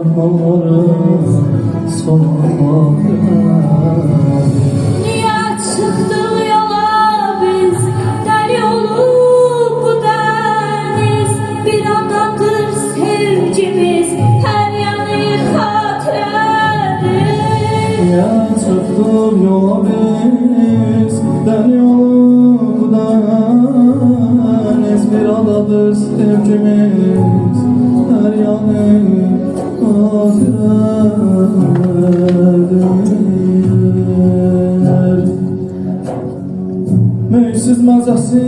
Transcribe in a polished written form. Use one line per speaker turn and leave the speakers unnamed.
armanlarım sonmadı.
Niye çıktık yola biz, der yolu bu deniz. Bir adadır sevgimiz, her yanı hatredir.
Ya çıktık yola biz, der yolu bu deniz. Bir adadır sevgimiz, her yanı hasretdir. Meysiz mazası